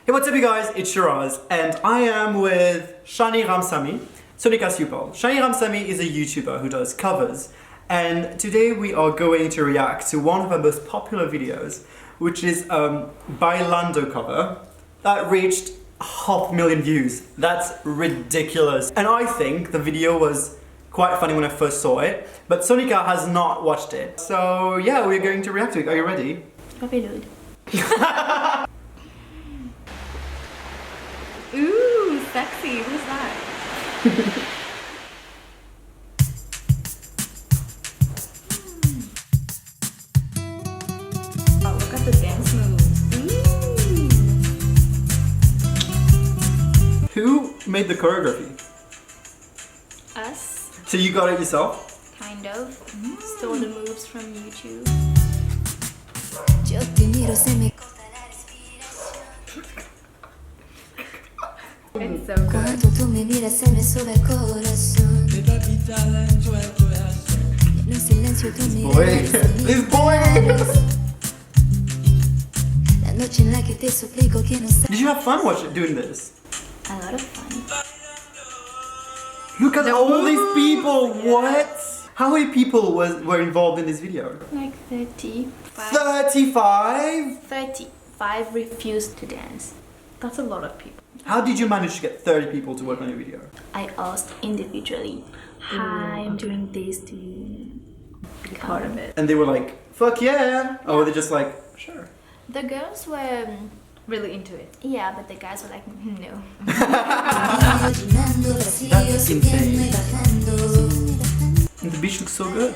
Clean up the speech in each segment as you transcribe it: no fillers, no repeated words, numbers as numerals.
Hey, what's up you guys, it's its.SHIRAAZ and I am with Shanny Ramsamy, Sonika Sewpal. Shanny Ramsamy is a YouTuber who does covers and today we are going to react to one of her most popular videos, which is Bailando cover that reached 500,000 views. That's ridiculous. And I think the video was quite funny when I first saw it, but Sonika has not watched it. So yeah, we're going to react to it. Are you ready? Prelude. Ooh, sexy. Who's that? Oh, look at the dance moves. Ooh. Who made the choreography? Us. So you got it yourself? Kind of. Stole the moves from YouTube. It's so good. This boy! Did you have fun doing this? A lot of fun. Look at all these people! What? How many people were involved in this video? Like 30. 35? 35 refused to dance. That's a lot of people. How did you manage to get 30 people to work on your video? I asked individually, hi, I'm doing this, do you be part of it? And they were like, fuck yeah! Or were they just like, sure? The girls were really into it. Yeah, but the guys were like, no. That's insane. And the beach looks so good.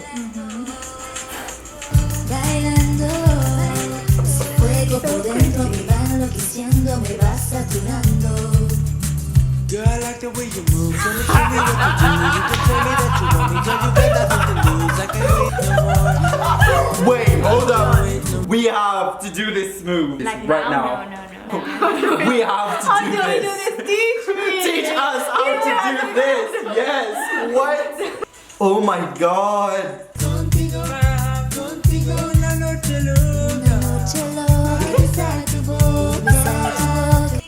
Girl, I like the way you move. So show me what to do. You can tell me that you want me, girl. You got nothing to lose. I can't wait no more. Wait, hold up. We have to do this move Like right now? now. No. We have to do this. Teach me! Teach us how to do this. Yes. What? Oh my god.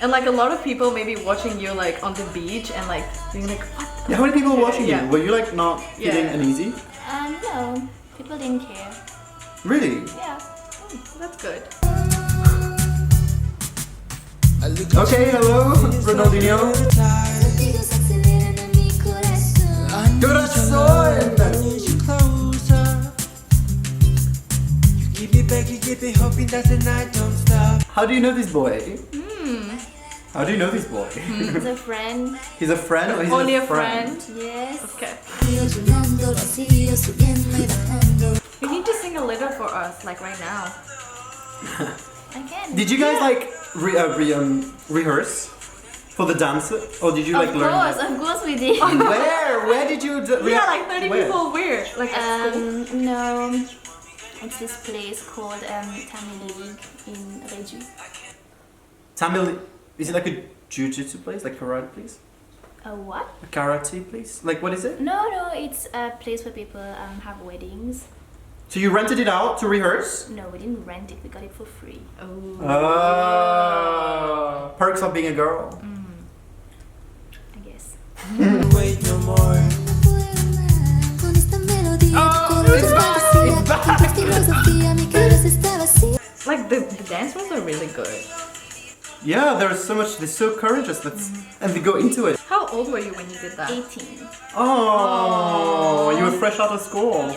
And like a lot of people maybe watching you like on the beach and like being like, what? Yeah, how many people were watching Yeah. you? Were you like not feeling uneasy? No, people didn't care. Really? Yeah. That's good. Okay, hello, Ronaldinho. Corazón! How do you know this boy? How do you know this boy? He's a friend. He's a friend or he's Only a a friend? Yes. Okay. You need to sing a little for us, like right now. I can. Did you guys like rehearse for the dance, or did you like learn? Of course we did. Where? Where did you? Yeah, like 30 people where? Like at school? No. It's this place called Tamil League in Reju. Tamil, is it like a jiu-jitsu place, like karate place? A what? A karate place? Like what is it? No, it's a place where people have weddings. So you rented it out to rehearse? No, we didn't rent it, we got it for free. Oh. Perks of being a girl. I guess. Wait no more. Like the dance moves are really good. Yeah, there's so much, they're so courageous, and they go into it. How old were you when you did that? 18. Oh, you were fresh out of school.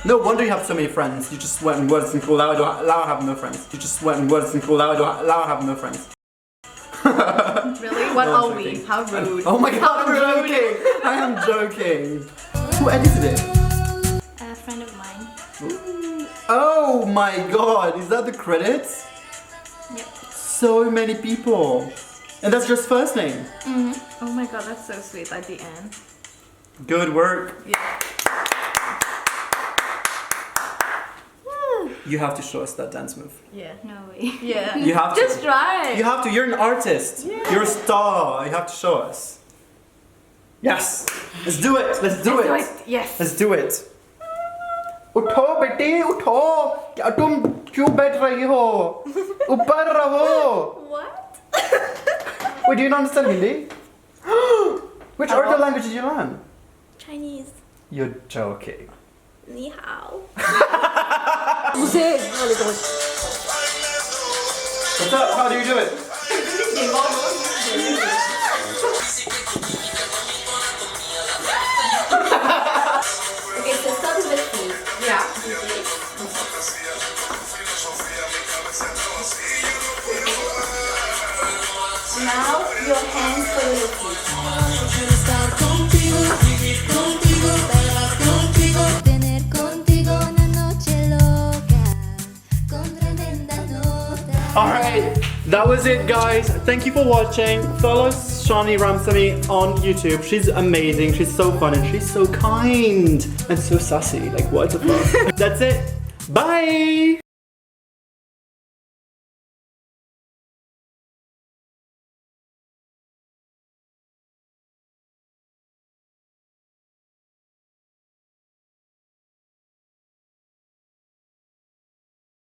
No wonder you have so many friends. You just went and words and called out, I have no friends. You just went and words and called out, I have no friends. Really? What No, I'm are we? joking. How rude. Oh my god, I'm joking! I am joking. Who edited it? A friend of mine. Ooh. Oh my god, is that the credits? Yep. So many people. And that's just first name. Oh my god, that's so sweet at the end. Good work. Yeah. You have to show us that dance move. Yeah. No way. Yeah. You have to. Just try. You have to. You're an artist. Yeah. You're a star. You have to show us. Yes. Let's do it. Let's do it. Yes. Let's do it. उठो बेटी उठो क्या तुम क्यों बैठ रही हो ऊपर रहो What? Wait, do you not understand Hindi? Which other language did you learn? Chinese. You're joking. Ni hao. What's up? How do you do it? Okay, so start with the feet. Yeah. Now your hands for your feet. Quiero estar contigo, vivir contigo, bailar contigo. Tener contigo una noche loca con tremenda nota. Alright, that was it guys. Thank you for watching. Follow Shanny Ramsamy on YouTube. She's amazing, she's so fun and she's so kind and so sassy. Like what the fuck? That's it. Bye!